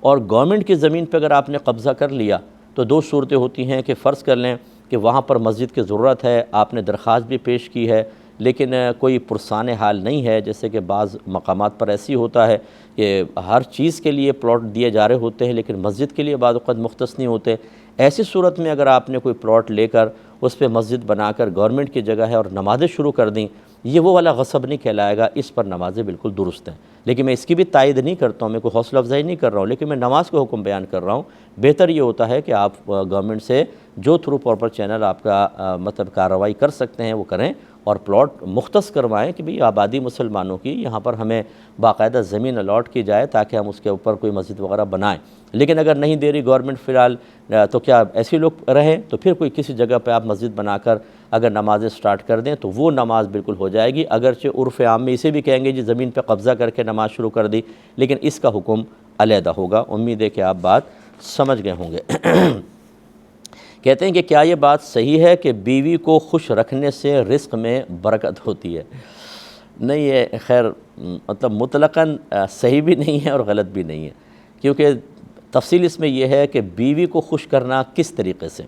اور گورنمنٹ کی زمین پہ اگر آپ نے قبضہ کر لیا تو 2 صورتیں ہوتی ہیں کہ فرض کر لیں کہ وہاں پر مسجد کی ضرورت ہے، آپ نے درخواست بھی پیش کی ہے لیکن کوئی پرسان حال نہیں ہے، جیسے کہ بعض مقامات پر ایسی ہوتا ہے کہ ہر چیز کے لیے پلاٹ دیے جا رہے ہوتے ہیں لیکن مسجد کے لیے بعض اوقات مختص نہیں ہوتے۔ ایسی صورت میں اگر آپ نے کوئی پلاٹ لے کر اس پہ مسجد بنا کر گورنمنٹ کی جگہ ہے اور نمازیں شروع کر دیں، یہ وہ والا غصب نہیں کہلائے گا، اس پر نمازیں بالکل درست ہیں۔ لیکن میں اس کی بھی تائید نہیں کرتا ہوں، میں کوئی حوصلہ افزائی نہیں کر رہا ہوں، لیکن میں نماز کو حکم بیان کر رہا ہوں۔ بہتر یہ ہوتا ہے کہ آپ گورنمنٹ سے جو تھرو پراپر چینل آپ کا مطلب کارروائی کر سکتے ہیں وہ کریں اور پلاٹ مختص کروائیں کہ بھئی آبادی مسلمانوں کی، یہاں پر ہمیں باقاعدہ زمین الاٹ کی جائے تاکہ ہم اس کے اوپر کوئی مسجد وغیرہ بنائیں۔ لیکن اگر نہیں دے رہی گورنمنٹ فی الحال تو کیا ایسے لوگ رہیں تو پھر کوئی کسی جگہ پہ آپ مسجد بنا کر اگر نمازیں سٹارٹ کر دیں تو وہ نماز بالکل ہو جائے گی، اگرچہ عرف عام میں اسے بھی کہیں گے جی زمین پہ قبضہ کر کے نماز شروع کر دی، لیکن اس کا حکم علیحدہ ہوگا۔ امید ہے کہ آپ بات سمجھ گئے ہوں گے۔ کہتے ہیں کہ کیا یہ بات صحیح ہے کہ بیوی کو خوش رکھنے سے رزق میں برکت ہوتی ہے؟ نہیں، یہ خیر مطلب مطلقاً صحیح بھی نہیں ہے اور غلط بھی نہیں ہے، کیونکہ تفصیل اس میں یہ ہے کہ بیوی کو خوش کرنا کس طریقے سے۔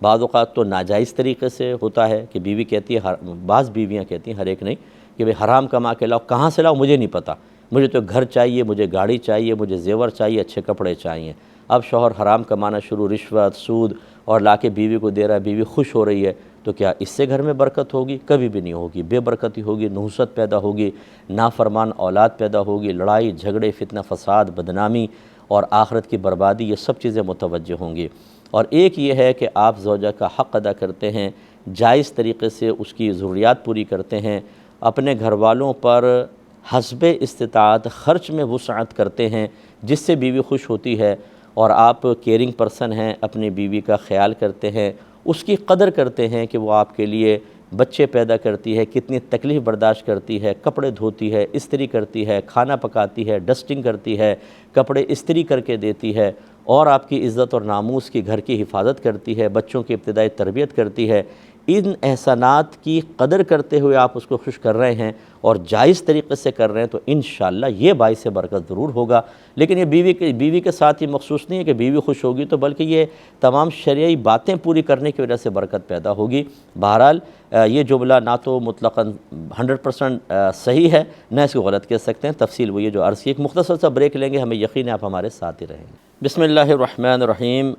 بعض اوقات تو ناجائز طریقے سے ہوتا ہے کہ بیوی کہتی ہے، بعض بیویاں کہتی ہیں، ہر ایک نہیں، کہ بھئی حرام کما کے لاؤ، کہاں سے لاؤ مجھے نہیں پتہ، مجھے تو گھر چاہیے، مجھے گاڑی چاہیے، مجھے زیور چاہیے، اچھے کپڑے چاہیے۔ اب شوہر حرام کمانا شروع، رشوت، سود اور لا کے بیوی کو دے رہا ہے، بیوی خوش ہو رہی ہے، تو کیا اس سے گھر میں برکت ہوگی؟ کبھی بھی نہیں ہوگی، بے برکتی ہوگی، نحوست پیدا ہوگی، نافرمان اولاد پیدا ہوگی، لڑائی جھگڑے، فتنہ فساد، بدنامی اور آخرت کی بربادی، یہ سب چیزیں متوجہ ہوں گی۔ اور ایک یہ ہے کہ آپ زوجہ کا حق ادا کرتے ہیں، جائز طریقے سے اس کی ضروریات پوری کرتے ہیں، اپنے گھر والوں پر حسب استطاعت خرچ میں وسعت کرتے ہیں جس سے بیوی خوش ہوتی ہے، اور آپ کیئرنگ پرسن ہیں، اپنی بیوی کا خیال کرتے ہیں، اس کی قدر کرتے ہیں کہ وہ آپ کے لیے بچے پیدا کرتی ہے، کتنی تکلیف برداشت کرتی ہے، کپڑے دھوتی ہے، استری کرتی ہے، کھانا پکاتی ہے، ڈسٹنگ کرتی ہے، کپڑے استری کر کے دیتی ہے، اور آپ کی عزت اور ناموس کی گھر کی حفاظت کرتی ہے، بچوں کی ابتدائی تربیت کرتی ہے۔ ان احسانات کی قدر کرتے ہوئے آپ اس کو خوش کر رہے ہیں اور جائز طریقے سے کر رہے ہیں تو انشاءاللہ یہ باعث برکت ضرور ہوگا۔ لیکن یہ بیوی کے ساتھ ہی مخصوص نہیں ہے کہ بیوی خوش ہوگی تو، بلکہ یہ تمام شرعی باتیں پوری کرنے کی وجہ سے برکت پیدا ہوگی۔ بہرحال یہ جملہ نہ تو مطلقاً 100% صحیح ہے، نہ اس کو غلط کہہ سکتے ہیں۔ تفصیل وہ یہ جو عرض کی، ایک مختصر سا بریک لیں گے، ہمیں یقین ہے آپ ہمارے ساتھ ہی رہیں گے۔ بسم اللہ الرحمن الرحیم۔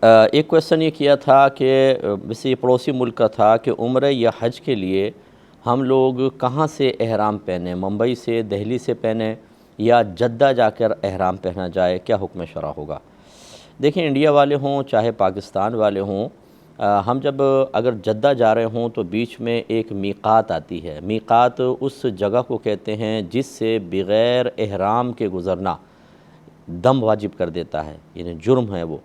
ایک کویسچن یہ کیا تھا کہ ویسے یہ پڑوسی ملک کا تھا کہ عمرہ یا حج کے لیے ہم لوگ کہاں سے احرام پہنیں، ممبئی سے، دہلی سے پہنیں یا جدہ جا کر احرام پہنا جائے، کیا حکم شرع ہوگا؟ دیکھیں، انڈیا والے ہوں چاہے پاکستان والے ہوں، ہم جب اگر جدہ جا رہے ہوں تو بیچ میں ایک میقات آتی ہے۔ میقات اس جگہ کو کہتے ہیں جس سے بغیر احرام کے گزرنا دم واجب کر دیتا ہے، یعنی جرم ہے وہ۔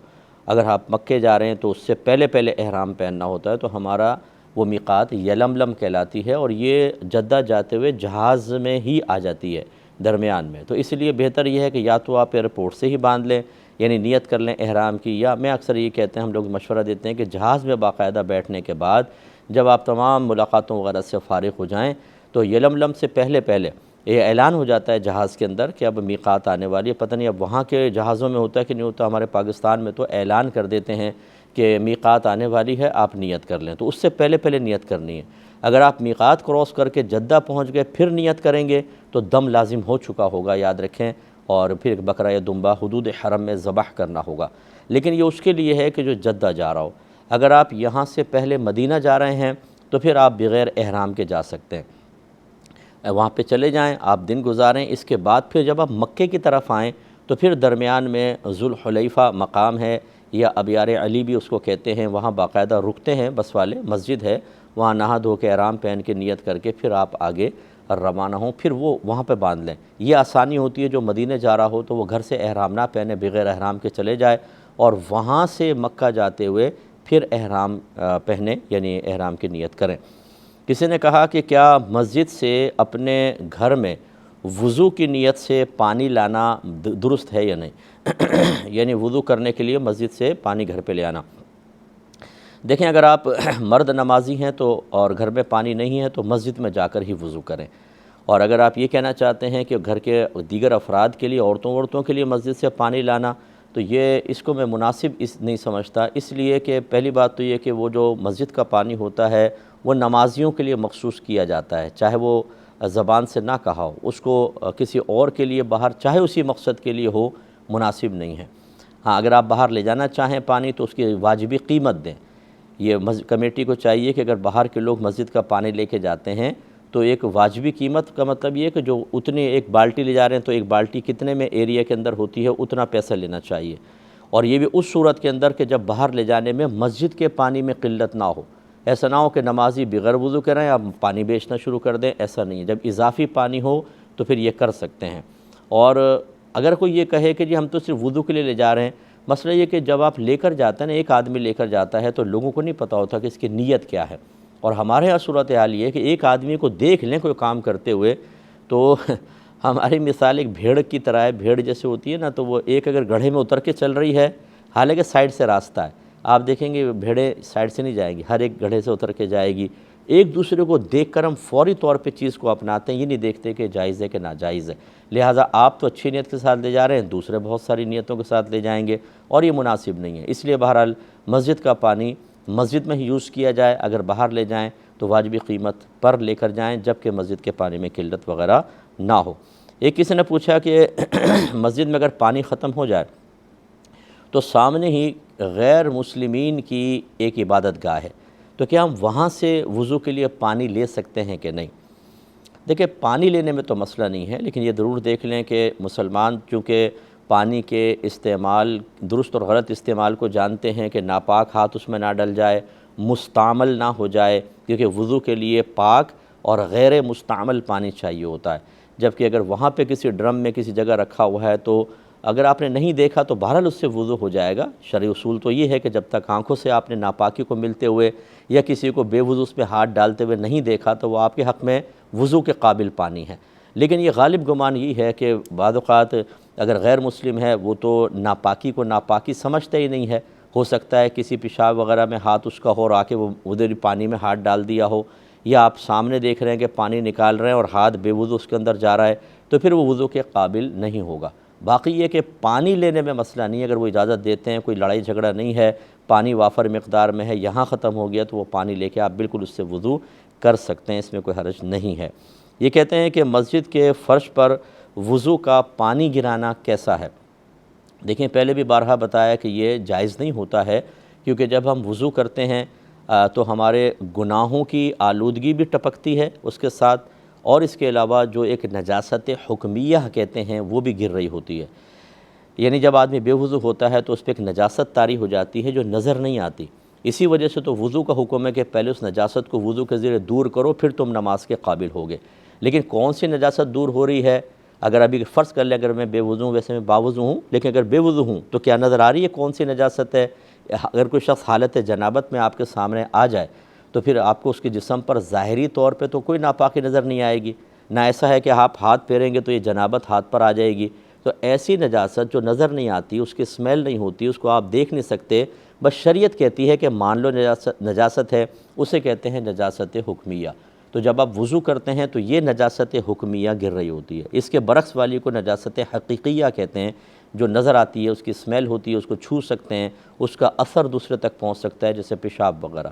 اگر آپ مکے جا رہے ہیں تو اس سے پہلے احرام پہننا ہوتا ہے، تو ہمارا وہ میقات یلملم کہلاتی ہے، اور یہ جدہ جاتے ہوئے جہاز میں ہی آ جاتی ہے درمیان میں۔ تو اس لیے بہتر یہ ہے کہ یا تو آپ ایئرپورٹ سے ہی باندھ لیں، یعنی نیت کر لیں احرام کی، یا میں اکثر یہ کہتے ہیں، ہم لوگ مشورہ دیتے ہیں کہ جہاز میں باقاعدہ بیٹھنے کے بعد جب آپ تمام ملاقاتوں وغیرہ سے فارغ ہو جائیں تو یلملم سے پہلے یہ اعلان ہو جاتا ہے جہاز کے اندر کہ اب میقات آنے والی ہے۔ پتہ نہیں اب وہاں کے جہازوں میں ہوتا ہے کہ نہیں ہوتا، ہمارے پاکستان میں تو اعلان کر دیتے ہیں کہ میقات آنے والی ہے، آپ نیت کر لیں، تو اس سے پہلے نیت کرنی ہے۔ اگر آپ میقات کراس کر کے جدہ پہنچ گئے پھر نیت کریں گے تو دم لازم ہو چکا ہوگا، یاد رکھیں، اور پھر ایک بکرا یا دمبا حدود حرم میں ذبح کرنا ہوگا۔ لیکن یہ اس کے لیے ہے کہ جو جدہ جا رہا ہو۔ اگر آپ یہاں سے پہلے مدینہ جا رہے ہیں تو پھر آپ بغیر احرام کے جا سکتے ہیں، وہاں پہ چلے جائیں، آپ دن گزاریں، اس کے بعد پھر جب آپ مکے کی طرف آئیں تو پھر درمیان میں ذوالحلیفہ مقام ہے، یا ابیار علی بھی اس کو کہتے ہیں، وہاں باقاعدہ رکتے ہیں بس والے، مسجد ہے، وہاں نہا دھو کے احرام پہن کے نیت کر کے پھر آپ آگے روانہ ہوں، پھر وہ وہاں پہ باندھ لیں۔ یہ آسانی ہوتی ہے، جو مدینہ جا رہا ہو تو وہ گھر سے احرام نہ پہنے، بغیر احرام کے چلے جائے، اور وہاں سے مکہ جاتے ہوئے پھر احرام پہنے، یعنی احرام کی نیت کریں۔ کسی نے کہا کہ کیا مسجد سے اپنے گھر میں وضو کی نیت سے پانی لانا درست ہے یا نہیں؟ یعنی وضو کرنے کے لیے مسجد سے پانی گھر پہ لے آنا۔ دیکھیں، اگر آپ مرد نمازی ہیں تو اور گھر میں پانی نہیں ہے تو مسجد میں جا کر ہی وضو کریں، اور اگر آپ یہ کہنا چاہتے ہیں کہ گھر کے دیگر افراد کے لیے، عورتوں کے لیے مسجد سے پانی لانا، تو یہ اس کو میں مناسب نہیں سمجھتا، اس لیے کہ پہلی بات تو یہ کہ وہ جو مسجد کا پانی ہوتا ہے وہ نمازیوں کے لیے مخصوص کیا جاتا ہے، چاہے وہ زبان سے نہ کہا ہو، اس کو کسی اور کے لیے باہر چاہے اسی مقصد کے لیے ہو، مناسب نہیں ہے۔ ہاں، اگر آپ باہر لے جانا چاہیں پانی تو اس کی واجبی قیمت دیں۔ یہ کمیٹی کو چاہیے کہ اگر باہر کے لوگ مسجد کا پانی لے کے جاتے ہیں تو ایک واجبی قیمت کا مطلب یہ کہ جو اتنے ایک بالٹی لے جا رہے ہیں تو ایک بالٹی کتنے میں ایریا کے اندر ہوتی ہے اتنا پیسہ لینا چاہیے، اور یہ بھی اس صورت کے اندر کہ جب باہر لے جانے میں مسجد کے پانی میں قلت نہ ہو۔ ایسا نہ ہو کہ نمازی بغیر وضو کریں آپ پانی بیچنا شروع کر دیں، ایسا نہیں ہے۔ جب اضافی پانی ہو تو پھر یہ کر سکتے ہیں۔ اور اگر کوئی یہ کہے کہ جی ہم تو صرف وضو کے لیے لے جا رہے ہیں، مسئلہ یہ کہ جب آپ لے کر جاتے ہیں نا، ایک آدمی لے کر جاتا ہے تو لوگوں کو نہیں پتہ ہوتا کہ اس کی نیت کیا ہے، اور ہمارے یہاں صورتحال یہ ہے کہ ایک آدمی کو دیکھ لیں کوئی کام کرتے ہوئے تو ہماری مثال ایک بھیڑ کی طرح ہے، بھیڑ جیسے ہوتی ہے نا، تو وہ ایک اگر گڑھے میں اتر کے چل رہی ہے، حالانکہ سائڈ سے راستہ ہے، آپ دیکھیں گے بھیڑیں سائڈ سے نہیں جائیں گی، ہر ایک گڑھے سے اتر کے جائے گی۔ ایک دوسرے کو دیکھ کر ہم فوری طور پہ چیز کو اپناتے ہیں، یہ نہیں دیکھتے کہ جائز ہے کہ ناجائز ہے، لہٰذا آپ تو اچھی نیت کے ساتھ لے جا رہے ہیں، دوسرے بہت ساری نیتوں کے ساتھ لے جائیں گے، اور یہ مناسب نہیں ہے۔ اس لیے بہرحال مسجد کا پانی مسجد میں ہی یوز کیا جائے، اگر باہر لے جائیں تو واجبی قیمت پر لے کر جائیں، جبکہ مسجد کے پانی میں قلت وغیرہ نہ ہو۔ ایک کسی نے پوچھا کہ مسجد میں اگر پانی ختم ہو جائے تو سامنے ہی غیر مسلمین کی ایک عبادت گاہ ہے، تو کیا ہم وہاں سے وضو کے لیے پانی لے سکتے ہیں کہ نہیں؟ دیکھیں، پانی لینے میں تو مسئلہ نہیں ہے، لیکن یہ ضرور دیکھ لیں کہ مسلمان چونکہ پانی کے استعمال، درست اور غلط استعمال کو جانتے ہیں کہ ناپاک ہاتھ اس میں نہ ڈل جائے، مستعمل نہ ہو جائے، کیونکہ وضو کے لیے پاک اور غیر مستعمل پانی چاہیے ہوتا ہے، جبکہ اگر وہاں پہ کسی ڈرم میں کسی جگہ رکھا ہوا ہے تو اگر آپ نے نہیں دیکھا تو بہرحال اس سے وضو ہو جائے گا۔ شرعی اصول تو یہ ہے کہ جب تک آنکھوں سے آپ نے ناپاکی کو ملتے ہوئے یا کسی کو بے وضو اس پہ ہاتھ ڈالتے ہوئے نہیں دیکھا تو وہ آپ کے حق میں وضو کے قابل پانی ہے۔ لیکن یہ غالب گمان یہ ہے کہ بعض اوقات اگر غیر مسلم ہے وہ تو ناپاکی کو ناپاکی سمجھتا ہی نہیں ہے، ہو سکتا ہے کسی پیشاب وغیرہ میں ہاتھ اس کا ہو اور آ کے وہ ادھر پانی میں ہاتھ ڈال دیا ہو، یا آپ سامنے دیکھ رہے ہیں کہ پانی نکال رہے ہیں اور ہاتھ بے وضو اس کے اندر جا رہا ہے، تو پھر وہ وضو کے قابل نہیں ہوگا۔ باقی یہ کہ پانی لینے میں مسئلہ نہیں ہے، اگر وہ اجازت دیتے ہیں، کوئی لڑائی جھگڑا نہیں ہے، پانی وافر مقدار میں ہے، یہاں ختم ہو گیا تو وہ پانی لے کے آپ بالکل اس سے وضو کر سکتے ہیں، اس میں کوئی حرج نہیں ہے۔ یہ کہتے ہیں کہ مسجد کے فرش پر وضو کا پانی گرانا کیسا ہے؟ دیکھیں پہلے بھی بارہا بتایا کہ یہ جائز نہیں ہوتا ہے، کیونکہ جب ہم وضو کرتے ہیں تو ہمارے گناہوں کی آلودگی بھی ٹپکتی ہے اس کے ساتھ، اور اس کے علاوہ جو ایک نجاست حکمیہ کہتے ہیں وہ بھی گر رہی ہوتی ہے۔ یعنی جب آدمی بے وضو ہوتا ہے تو اس پہ ایک نجاست طاری ہو جاتی ہے جو نظر نہیں آتی، اسی وجہ سے تو وضو کا حکم ہے کہ پہلے اس نجاست کو وضو کے ذریعے دور کرو، پھر تم نماز کے قابل ہوگے۔ لیکن کون سی نجاست دور ہو رہی ہے؟ اگر ابھی فرض کر لیں اگر میں بے وضو ہوں، ویسے میں باوضو ہوں، لیکن اگر بے وضو ہوں تو کیا نظر آ رہی ہے کون سی نجاست ہے؟ اگر کوئی شخص حالت جنابت میں آپ کے سامنے آ جائے تو پھر آپ کو اس کے جسم پر ظاہری طور پہ تو کوئی ناپاکی نظر نہیں آئے گی، نہ ایسا ہے کہ آپ ہاتھ پھیریں گے تو یہ جنابت ہاتھ پر آ جائے گی۔ تو ایسی نجاست جو نظر نہیں آتی، اس کی سمیل نہیں ہوتی، اس کو آپ دیکھ نہیں سکتے، بس شریعت کہتی ہے کہ مان لو نجاست ہے، اسے کہتے ہیں نجاست حکمیہ۔ تو جب آپ وضو کرتے ہیں تو یہ نجاست حکمیہ گر رہی ہوتی ہے، اس کے برعکس والی کو نجاست حقیقیہ کہتے ہیں، جو نظر آتی ہے، اس کی سمیل ہوتی ہے، اس کو چھو سکتے ہیں، اس کا اثر دوسرے تک پہنچ سکتا ہے، جیسے پیشاب وغیرہ۔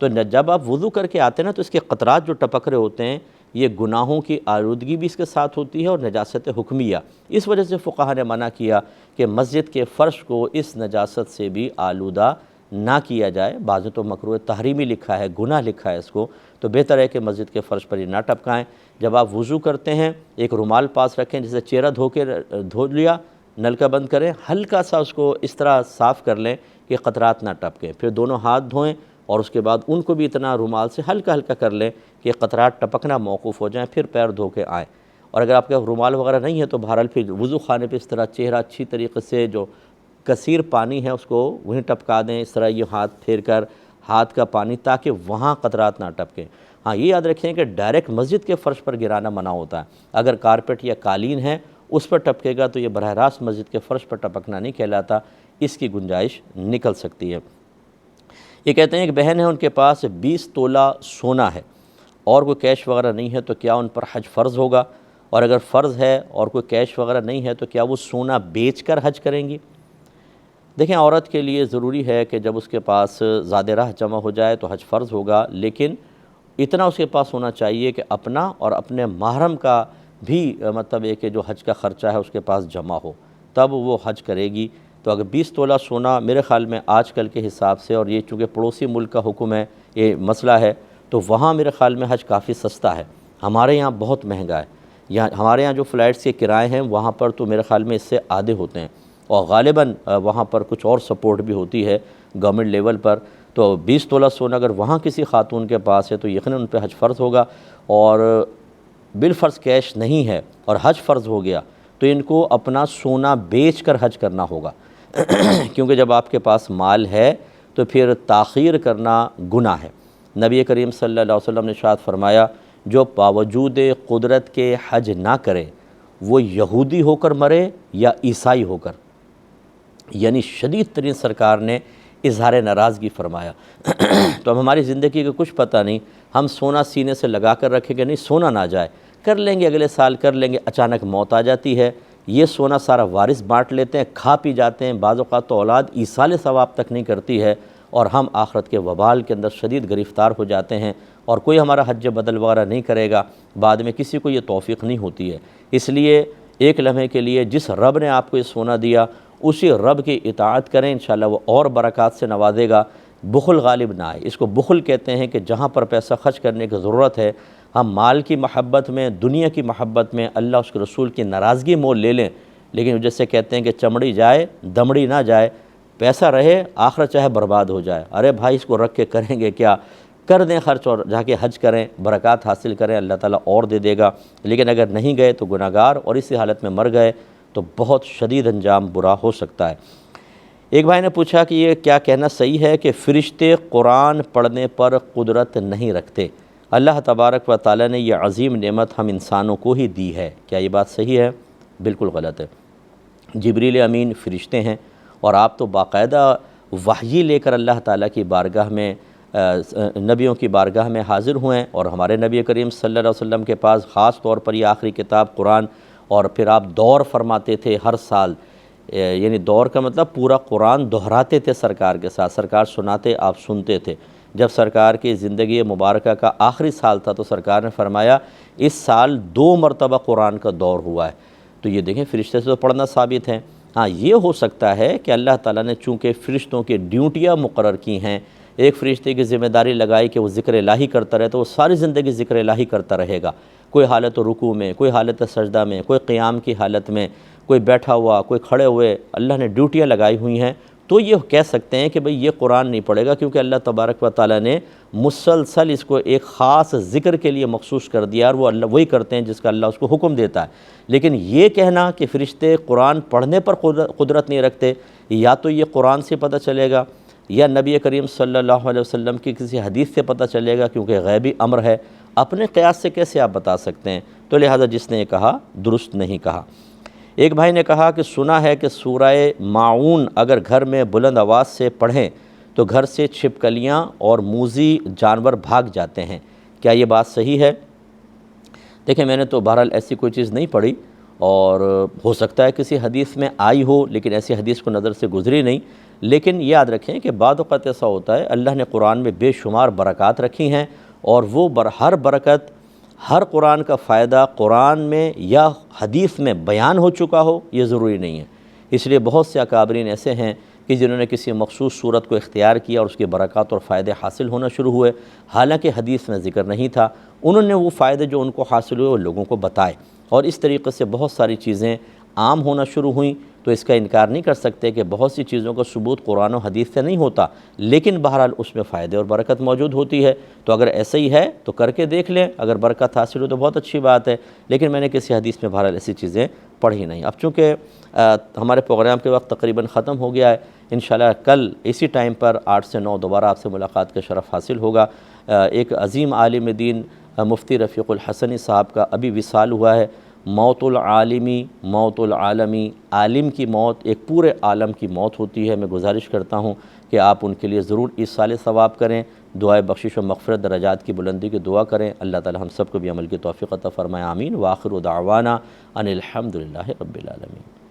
تو جب آپ وضو کر کے آتے ہیں نا تو اس کے قطرات جو ٹپک رہے ہوتے ہیں، یہ گناہوں کی آلودگی بھی اس کے ساتھ ہوتی ہے اور نجاست حکمیہ۔ اس وجہ سے فقہا نے منع کیا کہ مسجد کے فرش کو اس نجاست سے بھی آلودہ نہ کیا جائے۔ بعض تو مکروہ تحریمی لکھا ہے، گناہ لکھا ہے اس کو، تو بہتر ہے کہ مسجد کے فرش پر یہ نہ ٹپکائیں۔ جب آپ وضو کرتے ہیں ایک رومال پاس رکھیں، جسے چہرہ دھو لیا، نلکا بند کریں، ہلکا سا اس کو اس طرح صاف کر لیں کہ قطرات نہ ٹپکیں، پھر دونوں ہاتھ دھوئیں اور اس کے بعد ان کو بھی اتنا رومال سے ہلکا ہلکا کر لیں کہ قطرات ٹپکنا موقوف ہو جائیں، پھر پیر دھو کے آئیں۔ اور اگر آپ کے رومال وغیرہ نہیں ہے تو بہرحال پھر وضو خانے پہ اس طرح چہرہ اچھی طریقے سے جو کثیر پانی ہے اس کو وہیں ٹپکا دیں، اس طرح یہ ہاتھ پھیر کر ہاتھ کا پانی، تاکہ وہاں قطرات نہ ٹپکیں۔ ہاں یہ یاد رکھیں کہ ڈائریکٹ مسجد کے فرش پر گرانا منع ہوتا ہے، اگر کارپیٹ یا قالین ہے اس پر ٹپکے گا تو یہ براہ راست مسجد کے فرش پر ٹپکنا نہیں کہلاتا، اس کی گنجائش نکل سکتی ہے۔ یہ کہتے ہیں ایک بہن ہے، ان کے پاس 20 تولہ سونا ہے اور کوئی کیش وغیرہ نہیں ہے، تو کیا ان پر حج فرض ہوگا؟ اور اگر فرض ہے اور کوئی کیش وغیرہ نہیں ہے تو کیا وہ سونا بیچ کر حج کریں گی؟ دیکھیں عورت کے لیے ضروری ہے کہ جب اس کے پاس زیادہ راہ جمع ہو جائے تو حج فرض ہوگا، لیکن اتنا اس کے پاس ہونا چاہیے کہ اپنا اور اپنے محرم کا بھی مطلب ہے کہ جو حج کا خرچہ ہے اس کے پاس جمع ہو، تب وہ حج کرے گی۔ تو اگر 20 تولہ سونا میرے خیال میں آج کل کے حساب سے، اور یہ چونکہ پڑوسی ملک کا حکم ہے، یہ مسئلہ ہے، تو وہاں میرے خیال میں حج کافی سستا ہے، ہمارے یہاں بہت مہنگا ہے۔ یہاں ہمارے یہاں جو فلائٹس کے کرائے ہیں وہاں پر تو میرے خیال میں اس سے آدھے ہوتے ہیں، اور غالباً وہاں پر کچھ اور سپورٹ بھی ہوتی ہے گورنمنٹ لیول پر۔ تو 20 تولہ سونا اگر وہاں کسی خاتون کے پاس ہے تو یقیناً ان پہ حج فرض ہوگا، اور بالفرض کیش نہیں ہے اور حج فرض ہو گیا تو ان کو اپنا سونا بیچ کر حج کرنا ہوگا، کیونکہ جب آپ کے پاس مال ہے تو پھر تاخیر کرنا گناہ ہے۔ نبی کریم صلی اللہ علیہ وسلم نے ارشاد فرمایا، جو باوجود قدرت کے حج نہ کرے وہ یہودی ہو کر مرے یا عیسائی ہو کر، یعنی شدید ترین سرکار نے اظہار ناراضگی فرمایا۔ تو اب ہماری زندگی کا کچھ پتہ نہیں، ہم سونا سینے سے لگا کر رکھیں گے، نہیں سونا نہ جائے، کر لیں گے اگلے سال کر لیں گے، اچانک موت آ جاتی ہے، یہ سونا سارا وارث بانٹ لیتے ہیں، کھا پی جاتے ہیں، بعض اوقات تو اولاد ایصال ثواب تک نہیں کرتی ہے، اور ہم آخرت کے وبال کے اندر شدید گرفتار ہو جاتے ہیں، اور کوئی ہمارا حج بدل وغیرہ نہیں کرے گا، بعد میں کسی کو یہ توفیق نہیں ہوتی ہے۔ اس لیے ایک لمحے کے لیے جس رب نے آپ کو یہ سونا دیا اسی رب کی اطاعت کریں، انشاءاللہ وہ اور برکات سے نوازے گا، بخل غالب نہ آئے۔ اس کو بخل کہتے ہیں کہ جہاں پر پیسہ خرچ کرنے کی ضرورت ہے، ہم مال کی محبت میں، دنیا کی محبت میں اللہ اس کے رسول کی ناراضگی مول لے لیں، لیکن جیسے کہتے ہیں کہ چمڑی جائے دمڑی نہ جائے، پیسہ رہے آخرت چاہے برباد ہو جائے، ارے بھائی اس کو رکھ کے کریں گے کیا، کر دیں خرچ اور جا کے حج کریں، برکات حاصل کریں، اللہ تعالیٰ اور دے دے گا۔ لیکن اگر نہیں گئے تو گناہگار، اور اسی حالت میں مر گئے تو بہت شدید انجام برا ہو سکتا ہے۔ ایک بھائی نے پوچھا کہ یہ کیا کہنا صحیح ہے کہ فرشتے قرآن پڑھنے پر قدرت نہیں رکھتے؟ اللہ تبارک و تعالیٰ نے یہ عظیم نعمت ہم انسانوں کو ہی دی ہے، کیا یہ بات صحیح ہے؟ بالکل غلط ہے۔ جبریل امین فرشتے ہیں، اور آپ تو باقاعدہ وحی لے کر اللہ تعالیٰ کی بارگاہ میں نبیوں کی بارگاہ میں حاضر ہوئے، اور ہمارے نبی کریم صلی اللہ علیہ وسلم کے پاس خاص طور پر یہ آخری کتاب قرآن، اور پھر آپ دور فرماتے تھے ہر سال، یعنی دور کا مطلب پورا قرآن دہراتے تھے سرکار کے ساتھ، سرکار سناتے آپ سنتے تھے۔ جب سرکار کی زندگی مبارکہ کا آخری سال تھا تو سرکار نے فرمایا اس سال 2 مرتبہ قرآن کا دور ہوا ہے۔ تو یہ دیکھیں فرشتے سے تو پڑھنا ثابت ہے۔ ہاں یہ ہو سکتا ہے کہ اللہ تعالیٰ نے چونکہ فرشتوں کی ڈیوٹیاں مقرر کی ہیں، ایک فرشتے کی ذمہ داری لگائی کہ وہ ذکر الہی کرتا رہے، تو وہ ساری زندگی ذکر الہی کرتا رہے گا، کوئی حالت رکوع میں، کوئی حالت سجدہ میں، کوئی قیام کی حالت میں، کوئی بیٹھا ہوا، کوئی کھڑے ہوئے، اللہ نے ڈیوٹیاں لگائی ہوئی ہیں۔ تو یہ کہہ سکتے ہیں کہ بھئی یہ قرآن نہیں پڑھے گا، کیونکہ اللہ تبارک و تعالیٰ نے مسلسل اس کو ایک خاص ذکر کے لیے مخصوص کر دیا، اور وہ اللہ وہی کرتے ہیں جس کا اللہ اس کو حکم دیتا ہے۔ لیکن یہ کہنا کہ فرشتے قرآن پڑھنے پر قدرت نہیں رکھتے، یا تو یہ قرآن سے پتہ چلے گا یا نبی کریم صلی اللہ علیہ وسلم کی کسی حدیث سے پتہ چلے گا، کیونکہ غیبی امر ہے، اپنے قیاس سے کیسے آپ بتا سکتے ہیں؟ تو لہٰذا جس نے یہ کہا درست نہیں کہا۔ ایک بھائی نے کہا کہ سنا ہے کہ سورہ ماعون اگر گھر میں بلند آواز سے پڑھیں تو گھر سے چھپکلیاں اور موذی جانور بھاگ جاتے ہیں، کیا یہ بات صحیح ہے؟ دیکھیں میں نے تو بہرحال ایسی کوئی چیز نہیں پڑھی، اور ہو سکتا ہے کسی حدیث میں آئی ہو لیکن ایسی حدیث کو نظر سے گزری نہیں۔ لیکن یاد رکھیں کہ بعض اوقات ایسا ہوتا ہے اللہ نے قرآن میں بے شمار برکات رکھی ہیں، اور وہ ہر برکت، ہر قرآن کا فائدہ قرآن میں یا حدیث میں بیان ہو چکا ہو یہ ضروری نہیں ہے۔ اس لیے بہت سے اکابرین ایسے ہیں کہ جنہوں نے کسی مخصوص صورت کو اختیار کیا اور اس کے برکات اور فائدے حاصل ہونا شروع ہوئے، حالانکہ حدیث میں ذکر نہیں تھا، انہوں نے وہ فائدے جو ان کو حاصل ہوئے وہ لوگوں کو بتائے، اور اس طریقے سے بہت ساری چیزیں عام ہونا شروع ہوئیں۔ تو اس کا انکار نہیں کر سکتے کہ بہت سی چیزوں کا ثبوت قرآن و حدیث سے نہیں ہوتا، لیکن بہرحال اس میں فائدے اور برکت موجود ہوتی ہے۔ تو اگر ایسا ہی ہے تو کر کے دیکھ لیں، اگر برکت حاصل ہو تو بہت اچھی بات ہے، لیکن میں نے کسی حدیث میں بہرحال ایسی چیزیں پڑھی نہیں۔ اب چونکہ ہمارے پروگرام کے وقت تقریباً ختم ہو گیا ہے، انشاءاللہ کل اسی ٹائم پر 8 سے 9 دوبارہ آپ سے ملاقات کا شرف حاصل ہوگا۔ ایک عظیم عالم دین مفتی رفیق الحسنی صاحب کا ابھی وصال ہوا ہے۔ موت العالمی موت العالمی، عالم کی موت ایک پورے عالم کی موت ہوتی ہے۔ میں گزارش کرتا ہوں کہ آپ ان کے لیے ضرور ایصال ثواب کریں، دعائے بخشش و مغفرت، درجات کی بلندی کی دعا کریں۔ اللہ تعالی ہم سب کو بھی عمل کی توفیق عطا فرمائے، آمین۔ وآخر دعوانا ان الحمد للہ رب العالمین۔